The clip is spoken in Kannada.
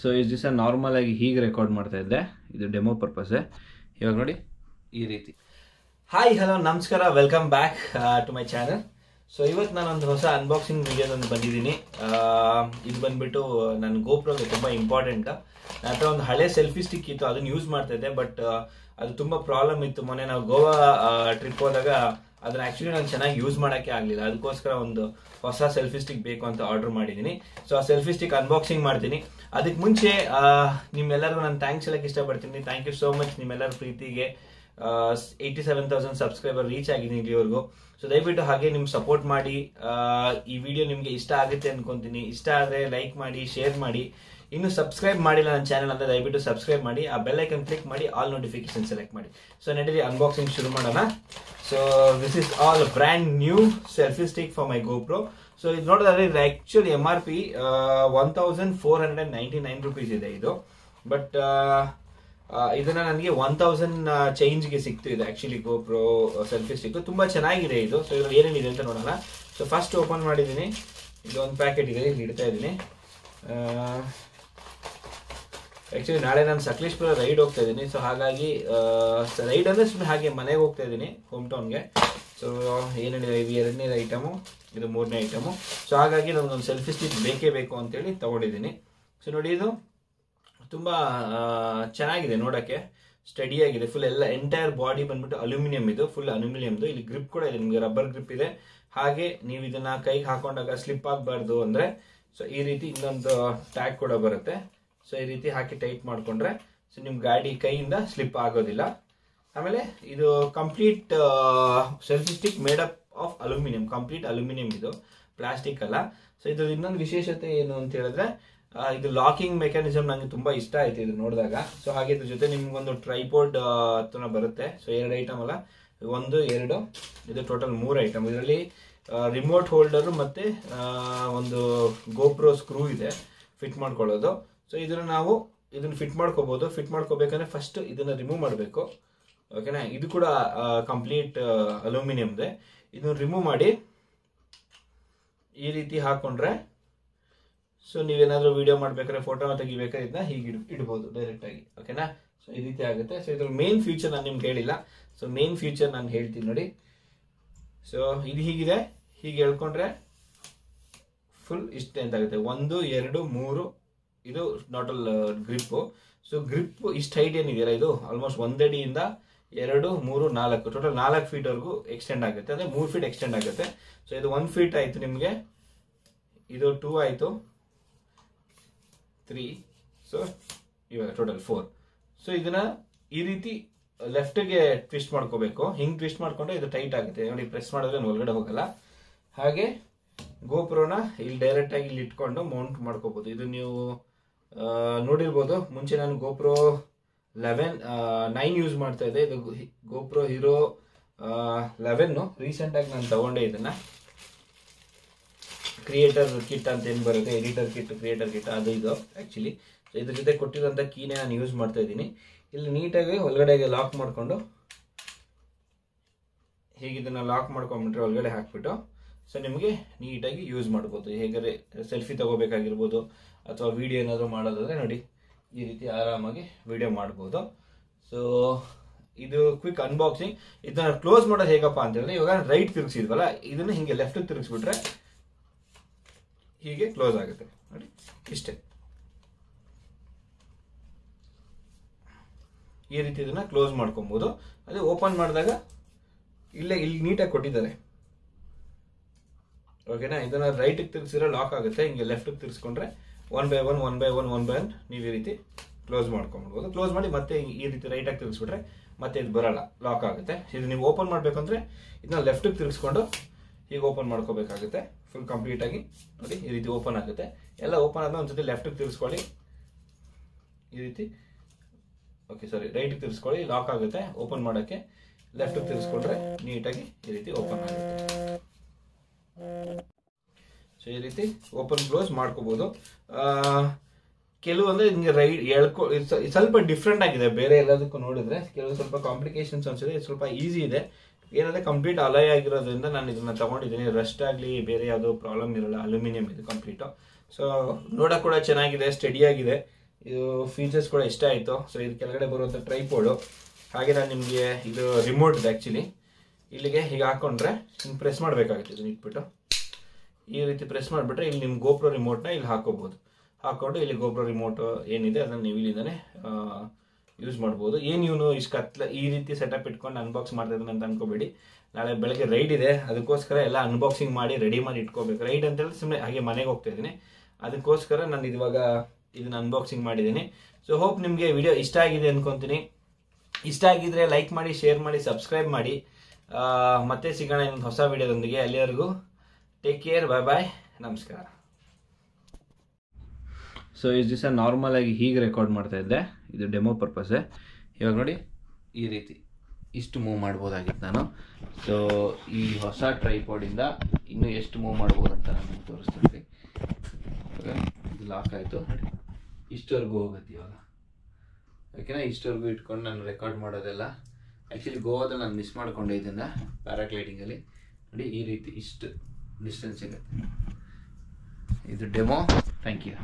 ಸೊ ಇಷ್ಟು ದಿವಸ ನಾರ್ಮಲ್ ಆಗಿ ಹೀಗೆ ರೆಕಾರ್ಡ್ ಮಾಡ್ತಾ ಇದ್ದೆ, ಇದು ಡೆಮೋ ಪರ್ಪಸ್. ಇವಾಗ ನೋಡಿ ಈ ರೀತಿ. ಹಾಯ್ ಹಲೋ ನಮಸ್ಕಾರ, welcome back to my channel. So ಇವತ್ತು ನಾನೊಂದು ಹೊಸ ಅನ್ಬಾಕ್ಸಿಂಗ್ ವಿಡಿಯೋದೊಂದು ಬಂದಿದ್ದೀನಿ. ಇದು ಬಂದ್ಬಿಟ್ಟು ನನ್ನ ಗೋಪ್ರೋಗೆ ತುಂಬ ಇಂಪಾರ್ಟೆಂಟ್. ನನ್ನ ಹತ್ರ ಒಂದು ಹಳೆ ಸೆಲ್ಫಿ ಸ್ಟಿಕ್ ಇತ್ತು, ಅದನ್ನ ಯೂಸ್ ಮಾಡ್ತಾ ಇದ್ದೆ. ಬಟ್ ಅದು ತುಂಬ ಪ್ರಾಬ್ಲಮ್ ಇತ್ತು. ಮೊನ್ನೆ ನಾವು ಗೋವಾ ಟ್ರಿಪ್ ಹೋದಾಗ ಅದನ್ನ ಆಕ್ಚುಲಿ ನಾನು ಚೆನ್ನಾಗಿ ಯೂಸ್ ಮಾಡೋಕ್ಕೆ ಆಗಲಿಲ್ಲ. ಅದಕ್ಕೋಸ್ಕರ ಒಂದು ಹೊಸ ಸೆಲ್ಫಿ ಸ್ಟಿಕ್ ಬೇಕು ಅಂತ ಆರ್ಡರ್ ಮಾಡಿದ್ದೀನಿ. ಸೊ ಆ ಸೆಲ್ಫಿ ಸ್ಟಿಕ್ ಅನ್ಬಾಕ್ಸಿಂಗ್ ಮಾಡ್ತೀನಿ. ಅದಕ್ಕೆ ಮುಂಚೆ ನಿಮ್ಮೆಲ್ಲರಿಗೂ ನಾನು ಥ್ಯಾಂಕ್ಸ್ ಹೇಳಕ್ಕೆ ಇಷ್ಟಪಡ್ತೀನಿ. ಥ್ಯಾಂಕ್ ಯು ಸೋ ಮಚ್ ನಿಮ್ಮೆಲ್ಲರ ಪ್ರೀತಿಗೆ. 87,000 ಸಬ್ಸ್ಕ್ರೈಬರ್ ರೀಚ್ ಆಗಿದ್ದೀನಿ ಇಲ್ಲಿವರೆಗೂ. ಸೊ ದಯವಿಟ್ಟು ಹಾಗೆ ನಿಮ್ಗೆ ಸಪೋರ್ಟ್ ಮಾಡಿ. ಈ ವಿಡಿಯೋ ನಿಮಗೆ ಇಷ್ಟ ಆಗುತ್ತೆ ಅನ್ಕೊಂತೀನಿ. ಇಷ್ಟ ಆದರೆ ಲೈಕ್ ಮಾಡಿ, ಶೇರ್ ಮಾಡಿ. ಇನ್ನು ಸಬ್ಸ್ಕ್ರೈಬ್ ಮಾಡಿಲ್ಲ ನನ್ನ ಚಾನಲ್ ಅಂದ್ರೆ ದಯವಿಟ್ಟು ಸಬ್ಸ್ಕ್ರೈಬ್ ಮಾಡಿ, ಆ ಬೆಲ್ ಐಕನ್ ಕ್ಲಿಕ್ ಮಾಡಿ, ಆಲ್ ನೋಟಿಫಿಕೇಶನ್ ಸೆಲೆಕ್ಟ್ ಮಾಡಿ. ಸೊ ನಡೀರಿ ಅನ್ಬಾಕ್ಸಿಂಗ್ ಶುರು ಮಾಡೋಣ. So this is all brand new selfie stick for my GoPro. So ಇದು ನೋಡಿದ್ರೆ ಇದು ಆಕ್ಚುಲಿ MRP 1499 ರೂಪೀಸ್ ಇದೆ ಇದು. ಬಟ್ ಇದನ್ನ ನನಗೆ 1000 ಚೇಂಜ್ಗೆ ಸಿಕ್ತು. ಇದು ಆಕ್ಚುಲಿ ಗೋಪ್ರೋ ಸೆಲ್ಫಿ ಸ್ಟಿಕ್ ತುಂಬಾ ಚೆನ್ನಾಗಿದೆ ಇದು. ಸೊ ಇದ್ರಲ್ಲಿ ಏನೇನಿದೆ ಅಂತ ನೋಡೋಣ. ಸೊ ಫಸ್ಟ್ ಓಪನ್ ಮಾಡಿದ್ದೀನಿ. ಇದು ಒಂದು ಪ್ಯಾಕೆಟ್ ಇದೆ, ಇಲ್ಲಿ ಇಡ್ತಾ ಇದ್ದೀನಿ. ಆಕ್ಚುಲಿ ನಾಳೆ ನಾನು ಸಕಲೇಶ್ಪುರ ರೈಡ್ ಹೋಗ್ತಾ ಇದ್ದೀನಿ. ಸೊ ಹಾಗಾಗಿ ರೈಡ್ ಅಂದ್ರೆ ಸುಮ್ಮನೆ ಹಾಗೆ ಮನೆಗೆ ಹೋಗ್ತಾ ಇದ್ದೀನಿ, ಹೋಮ್ ಟೌನ್ಗೆ. ಸೊ ಏನೇನಿದೆ, ಇದು 2ನೇ ಐಟಮು, ಇದು 3ನೇ ಐಟಮು. ಸೊ ಹಾಗಾಗಿ ನನಗೊಂದು ಸೆಲ್ಫಿ ಸ್ಟಿಕ್ ಬೇಕೇ ಬೇಕು ಅಂತೇಳಿ ತಗೊಂಡಿದ್ದೀನಿ. ಸೊ ನೋಡಿ, ಇದು ತುಂಬಾ ಚೆನ್ನಾಗಿದೆ ನೋಡಕ್ಕೆ, ಸ್ಟಡಿ ಆಗಿದೆ. ಫುಲ್ ಎಲ್ಲ ಎಂಟೈರ್ ಬಾಡಿ ಬಂದ್ಬಿಟ್ಟು ಅಲ್ಯೂಮಿನಿಯಂ. ಇದು ಫುಲ್ ಅಲ್ಯೂಮಿನಿಯಂದು. ಇಲ್ಲಿ ಗ್ರಿಪ್ ಕೂಡ ಇದೆ, ನಿಮಗೆ ರಬ್ಬರ್ ಗ್ರಿಪ್ ಇದೆ. ಹಾಗೆ ನೀವು ಇದನ್ನ ಕೈಗೆ ಹಾಕೊಂಡಾಗ ಸ್ಲಿಪ್ ಆಗಬಾರ್ದು ಅಂದ್ರೆ ಸೊ ಈ ರೀತಿ ಇನ್ನೊಂದು ಟ್ಯಾಗ್ ಕೂಡ ಬರುತ್ತೆ. ಸೊ ಈ ರೀತಿ ಹಾಕಿ ಟೈಟ್ ಮಾಡ್ಕೊಂಡ್ರೆ ಸೊ ನಿಮ್ ಗಾಡಿ ಕೈಯಿಂದ ಸ್ಲಿಪ್ ಆಗೋದಿಲ್ಲ. ಆಮೇಲೆ ಇದು complete selfie stick made up of aluminium, complete aluminium, ಇದು ಪ್ಲಾಸ್ಟಿಕ್ ಅಲ್ಲ. ಸೊ ಇದು ಇನ್ನೊಂದು ವಿಶೇಷತೆ ಏನು ಅಂತ ಹೇಳಿದ್ರೆ ಇದು ಲಾಕಿಂಗ್ ಮೆಕ್ಯಾನಿಸಮ್ ನಂಗೆ ತುಂಬಾ ಇಷ್ಟ ಆಯ್ತು ಇದು ನೋಡಿದಾಗ. ಸೊ ಹಾಗೆ ಇದ್ರ ಜೊತೆ ನಿಮ್ಗೊಂದು ಟ್ರೈಪೋರ್ಡ್ ಹತ್ರ ಬರುತ್ತೆ. ಸೊ 2 ಐಟಮ್ ಅಲ್ಲ, 1 2 ಇದು ಟೋಟಲ್ 3 ಐಟಮ್. ಇದರಲ್ಲಿ ರಿಮೋಟ್ ಹೋಲ್ಡರ್ ಮತ್ತೆ ಒಂದು ಗೋಪ್ರೋ ಸ್ಕ್ರೂ ಇದೆ ಫಿಟ್ ಮಾಡ್ಕೊಳ್ಳೋದು. ಸೊ ನಾವು ಇದನ್ನ ಫಿಟ್ ಮಾಡ್ಕೋಬಹುದು. ಫಿಟ್ ಮಾಡ್ಕೋಬೇಕಂದ್ರೆ ಫಸ್ಟ್ ಇದನ್ನ ರಿಮೂವ್ ಮಾಡಬೇಕು. ಓಕೆನಾ, ಇದು ಕೂಡ ಕಂಪ್ಲೀಟ್ ಅಲ್ಯೂಮಿನಿಯಂದೆ. ಇದನ್ನ ರಿಮೂವ್ ಮಾಡಿ ಈ ರೀತಿ ಹಾಕೊಂಡ್ರೆ ಸೊ ನೀವೇನಾದ್ರೂ ವಿಡಿಯೋ ಮಾಡ್ಬೇಕಾದ್ರೆ, ಫೋಟೋ ತೆಗಿಬೇಕಾದ್ರೆ ಇದನ್ನ ಹೀಗೆ ಇಡ್ಬೋದು ಡೈರೆಕ್ಟ್ ಆಗಿ. ಓಕೆನಾ, ಸೊ ಈ ರೀತಿ ಆಗುತ್ತೆ. ಸೊ ಇದ್ರ ಮೇನ್ ಫ್ಯೂಚರ್ ನಾನು ನಿಮ್ಗೆ ಹೇಳಿಲ್ಲ. ಸೊ ಮೇನ್ ಫ್ಯೂಚರ್ ನಾನು ಹೇಳ್ತೀನಿ ನೋಡಿ. ಸೊ ಇದು ಹೀಗಿದೆ, ಹೀಗೆ ಹೇಳ್ಕೊಂಡ್ರೆ ಫುಲ್ ಇಷ್ಟೇ ಅಂತ ಆಗುತ್ತೆ. 1 2 3 ಇದು ಟೋಟಲ್ ಗ್ರಿಪ್. ಸೊ ಗ್ರಿಪ್ ಇಷ್ಟು ಹೈಟ್ ಏನಿದೆಯಲ್ಲ, ಇದು ಆಲ್ಮೋಸ್ಟ್ 1 ಅಡಿಯಿಂದ 2 3 4 ಟೋಟಲ್ 4 ಫೀಟ್ ವರೆಗೂ ಎಕ್ಸ್ಟೆಂಡ್ ಆಗುತ್ತೆ. ಅಂದ್ರೆ 3 ಫೀಟ್ ಎಕ್ಸ್ಟೆಂಡ್ ಆಗುತ್ತೆ. ಸೊ ಇದು 1 ಫೀಟ್ ಆಯ್ತು ನಿಮ್ಗೆ, ಇದು 2 ಆಯ್ತು, 3. ಸೊ ಇವಾಗ ಟೋಟಲ್ 4. ಸೊ ಇದನ್ನ ಈ ರೀತಿ ಲೆಫ್ಟ್ಗೆ ಟ್ವಿಸ್ಟ್ ಮಾಡ್ಕೋಬೇಕು. ಹಿಂಗ್ ಟ್ವಿಸ್ಟ್ ಮಾಡ್ಕೊಂಡ್ರೆ ಇದು ಟೈಟ್ ಆಗುತ್ತೆ ನೋಡಿ. ಪ್ರೆಸ್ ಮಾಡಿದ್ರೆ ಒಳಗಡೆ ಹೋಗಲ್ಲ. ಹಾಗೆ ಗೋಪ್ರೋನ ಇಲ್ಲಿ ಡೈರೆಕ್ಟ್ ಆಗಿ ಇಲ್ಲಿ ಇಟ್ಕೊಂಡು ಮೌಂಟ್ ಮಾಡ್ಕೋಬಹುದು. ಇದು ನೀವು ನೋಡಿರ್ಬೋದು, ಮುಂಚೆ ನಾನು ಗೋಪ್ರೋ 9 ಯೂಸ್ ಮಾಡ್ತಾ ಇದ್ದೆ. ಇದು ಗೋಪ್ರೋ ಹೀರೋ 11 ರೀಸೆಂಟ್ ಆಗಿ ನಾನು ತಗೊಂಡೆ ಇದನ್ನ. ಕ್ರಿಯೇಟರ್ ಕಿಟ್ ಅಂತ ಏನ್ ಬರುತ್ತೆ, ಎಡಿಟರ್ ಕಿಟ್, ಕ್ರಿಯೇಟರ್ ಕಿಟ್, ಅದು ಇದು ಆಕ್ಚುಲಿ. ಸೊ ಇದ್ರ ಜೊತೆ ಕೊಟ್ಟಿರೋಂಥ ಕೀನೇ ನಾನು ಯೂಸ್ ಮಾಡ್ತಾ ಇದ್ದೀನಿ. ಇಲ್ಲಿ ನೀಟಾಗಿ ಒಳಗಡೆಗೆ ಲಾಕ್ ಮಾಡ್ಕೊಂಡು ಹೀಗೆ ಇದನ್ನ ಲಾಕ್ ಮಾಡ್ಕೊಂಡ್ಬಿಟ್ರೆ ಒಳಗಡೆ ಹಾಕ್ಬಿಟ್ಟು ಸೊ ನಿಮಗೆ ನೀಟಾಗಿ ಯೂಸ್ ಮಾಡ್ಬೋದು. ಹೇಗಾದ್ರೆ ಸೆಲ್ಫಿ ತಗೋಬೇಕಾಗಿರ್ಬೋದು ಅಥವಾ ವಿಡಿಯೋ ಏನಾದರೂ ಮಾಡೋದಾದ್ರೆ ನೋಡಿ ಈ ರೀತಿ ಆರಾಮಾಗಿ ವಿಡಿಯೋ ಮಾಡ್ಬೋದು. ಸೊ ಇದು ಕ್ವಿಕ್ ಅನ್ಬಾಕ್ಸಿಂಗ್. ಇದನ್ನ ಕ್ಲೋಸ್ ಮಾಡೋದು ಹೇಗಪ್ಪ ಅಂತ ಹೇಳಿದ್ರೆ, ಇವಾಗ ರೈಟ್ ತಿರುಗಿಸಿದ್ವಲ್ಲ, ಇದನ್ನ ಹಿಂಗೆ ಲೆಫ್ಟ್ ತಿರುಗಿಸ್ಬಿಟ್ರೆ ಹೀಗೆ ಕ್ಲೋಸ್ ಆಗುತ್ತೆ ನೋಡಿ, ಇಷ್ಟೇ. ಈ ರೀತಿ ಇದನ್ನ ಕ್ಲೋಸ್ ಮಾಡ್ಕೊಬಹುದು. ಅದೇ ಓಪನ್ ಮಾಡಿದಾಗ ಇಲ್ಲಿ ನೀಟಾಗಿ ಕೊಟ್ಟಿದ್ದಾರೆ. ಓಕೆನಾ, ಇದನ್ನ ರೈಟ್ ತಿರ್ಗಿಸಿದ್ರೆ ಲಾಕ್ ಆಗುತ್ತೆ. ಹಿಂಗೆ ಲೆಫ್ಟ್ ತಿರ್ಗಿಸ್ಕೊಂಡ್ರೆ 1 by 1 ನೀವು ಈ ರೀತಿ ಕ್ಲೋಸ್ ಮಾಡ್ಕೊಂಡ್ಬಿಡ್ಬೋದು. ಕ್ಲೋಸ್ ಮಾಡಿ ಮತ್ತೆ ಈ ರೀತಿ ರೈಟ್ ಆಗಿ ತಿರ್ಗಿಸ್ಬಿಟ್ರೆ ಮತ್ತೆ ಇದು ಬರಲ್ಲ, ಲಾಕ್ ಆಗುತ್ತೆ. ಇದು ನೀವು ಓಪನ್ ಮಾಡ್ಬೇಕಂದ್ರೆ ಇದನ್ನ ಲೆಫ್ಟ್ ತಿರ್ಗಿಸ್ಕೊಂಡು ಹೀಗೆ ಓಪನ್ ಮಾಡ್ಕೋಬೇಕಾಗುತ್ತೆ. ಫುಲ್ ಕಂಪ್ಲೀಟ್ ಆಗಿ ನೋಡಿ ಈ ರೀತಿ ಓಪನ್ ಆಗುತ್ತೆ. ಎಲ್ಲ ಓಪನ್ ಆದ್ಮೇಲೆ ಒಂದ್ಸತಿ ಲೆಫ್ಟ್ ತಿರ್ಗಿಸ್ಕೊಳ್ಳಿ ಈ ರೀತಿ. ಓಕೆ, ಸಾರಿ, ರೈಟ್ ತಿರ್ಗಿಸ್ಕೊಳ್ಳಿ, ಲಾಕ್ ಆಗುತ್ತೆ. ಓಪನ್ ಮಾಡೋಕ್ಕೆ ಲೆಫ್ಟ್ ತಿರ್ಗಿಸ್ಕೊಂಡ್ರೆ ನೀಟಾಗಿ ಈ ರೀತಿ ಓಪನ್ ಆಗುತ್ತೆ. ಸೊ ಈ ರೀತಿ ಓಪನ್ ಕ್ಲೋಸ್ ಮಾಡ್ಕೋಬಹುದು. ಕೆಲವೊಂದ್ರೆ ನಿಮಗೆ ರೈಡ್ ಸ್ವಲ್ಪ ಡಿಫ್ರೆಂಟ್ ಆಗಿದೆ ಬೇರೆ ಎಲ್ಲದಕ್ಕೂ ನೋಡಿದ್ರೆ. ಕೆಲವು ಸ್ವಲ್ಪ ಕಾಂಪ್ಲಿಕೇಶನ್ಸ್ ಅನ್ಸಿದೆ, ಸ್ವಲ್ಪ ಈಸಿ ಇದೆ. ಏನಂದ್ರೆ ಕಂಪ್ಲೀಟ್ ಅಲಾಯ್ ಆಗಿರೋದ್ರಿಂದ ನಾನು ಇದನ್ನ ತಗೊಂಡಿದ್ದೀನಿ. ರಸ್ಟ್ ಆಗಲಿ ಬೇರೆ ಯಾವುದೋ ಪ್ರಾಬ್ಲಮ್ ಇರಲ್ಲ. ಅಲ್ಯೂಮಿನಿಯಂ ಇದು ಕಂಪ್ಲೀಟ್. ಸೊ ನೋಡಕ್ ಕೂಡ ಚೆನ್ನಾಗಿದೆ, ಸ್ಟಡಿ ಆಗಿದೆ. ಇದು ಫೀಚರ್ಸ್ ಕೂಡ ಇಷ್ಟ ಆಯಿತು. ಸೊ ಇದು ಕೆಳಗಡೆ ಬರುವಂಥ ಟ್ರೈಪೋಡು, ಹಾಗೆ ನಾನು ನಿಮಗೆ ಇದು ರಿಮೋಟ್ ಇದೆ ಆ್ಯಕ್ಚುಲಿ. ಇಲ್ಲಿಗೆ ಹೀಗೆ ಹಾಕ್ಕೊಂಡ್ರೆ ಹಿಂಗೆ ಪ್ರೆಸ್ ಮಾಡಬೇಕಾಗುತ್ತೆ. ಇದನ್ನ ಇಟ್ಬಿಟ್ಟು ಈ ರೀತಿ ಪ್ರೆಸ್ ಮಾಡಿಬಿಟ್ರೆ ಇಲ್ಲಿ ನಿಮ್ಮ ಗೋಪ್ರೋ ರಿಮೋಟ್ನ ಇಲ್ಲಿ ಹಾಕೋಬೋದು. ಹಾಕ್ಕೊಂಡು ಇಲ್ಲಿ ಗೋಪ್ರೋ ರಿಮೋಟ್ ಏನಿದೆ ಅದನ್ನು ನೀವು ಇಲ್ಲಿಂದನೇ ಯೂಸ್ ಮಾಡ್ಬೋದು. ಏನು ಇವನು ಇಷ್ಟು ಈ ರೀತಿ ಸೆಟಪ್ ಇಟ್ಕೊಂಡು ಅನ್ಬಾಕ್ಸ್ ಮಾಡ್ತಿದ್ದಾನೆ ಅಂತ ಅನ್ಕೋಬೇಡಿ. ನಾಳೆ ಬೆಳಗ್ಗೆ ರೈಡ್ ಇದೆ, ಅದಕ್ಕೋಸ್ಕರ ಎಲ್ಲ ಅನ್ಬಾಕ್ಸಿಂಗ್ ಮಾಡಿ ರೆಡಿ ಮಾಡಿ ಇಟ್ಕೋಬೇಕು. ರೈಡ್ ಅಂತೇಳಿ ಸುಮ್ಮನೆ ಹಾಗೆ ಮನೆಗೆ ಹೋಗ್ತಾ ಇದ್ದೀನಿ, ಅದಕ್ಕೋಸ್ಕರ ನಾನು ಇವಾಗ ಇದನ್ನ ಅನ್ಬಾಕ್ಸಿಂಗ್ ಮಾಡಿದ್ದೀನಿ. ಸೊ ಹೋಪ್ ನಿಮಗೆ ವಿಡಿಯೋ ಇಷ್ಟ ಆಗಿದೆ ಅನ್ಕೊತೀನಿ. ಇಷ್ಟ ಆಗಿದ್ರೆ ಲೈಕ್ ಮಾಡಿ, ಶೇರ್ ಮಾಡಿ, ಸಬ್ಸ್ಕ್ರೈಬ್ ಮಾಡಿ. ಮತ್ತೆ ಸಿಗೋಣ ಇನ್ನೊಂದು ಹೊಸ ವಿಡಿಯೋದೊಂದಿಗೆ. ಅಲ್ಲಿವರೆಗೂ ಟೇಕ್ ಕೇರ್, ಬಾಯ್ ಬಾಯ್, ನಮಸ್ಕಾರ. ಸೊ ಇಷ್ಟು ದಿವಸ ನಾರ್ಮಲ್ ಆಗಿ ಹೀಗೆ ರೆಕಾರ್ಡ್ ಮಾಡ್ತಾ ಇದ್ದೆ, ಇದು ಡೆಮೋ ಪರ್ಪಸ್ಸೇ. ಇವಾಗ ನೋಡಿ ಈ ರೀತಿ ಇಷ್ಟು ಮೂವ್ ಮಾಡ್ಬೋದಾಗಿತ್ತು ನಾನು. ಸೊ ಈ ಹೊಸ ಟ್ರೈಪಾಡಿಂದ ಇನ್ನೂ ಎಷ್ಟು ಮೂವ್ ಮಾಡ್ಬೋದು ಅಂತ ನಾನು ತೋರಿಸ್ತೀನಿ. ಇದು ಲಾಕ್ ಆಯಿತು ನೋಡಿ, ಇಷ್ಟವರೆಗೂ ಹೋಗುತ್ತೆ ಇವಾಗ. ಓಕೆನಾ, ಇಷ್ಟವರೆಗೂ ಇಟ್ಕೊಂಡು ನಾನು ರೆಕಾರ್ಡ್ ಮಾಡೋದೆಲ್ಲ. ಆ್ಯಕ್ಚುಲಿ ಗೋವಾದಲ್ಲಿ ನಾನು ಮಿಸ್ ಮಾಡ್ಕೊಂಡೆ ಇದನ್ನು ಪ್ಯಾರಾಗ್ಲೈಡಿಂಗಲ್ಲಿ. ನೋಡಿ ಈ ರೀತಿ ಇಷ್ಟು ಡಿಸ್ಟೆನ್ಸ್ ಸಿಗುತ್ತೆ. ಇದು ಡೆಮೋ. Thank you.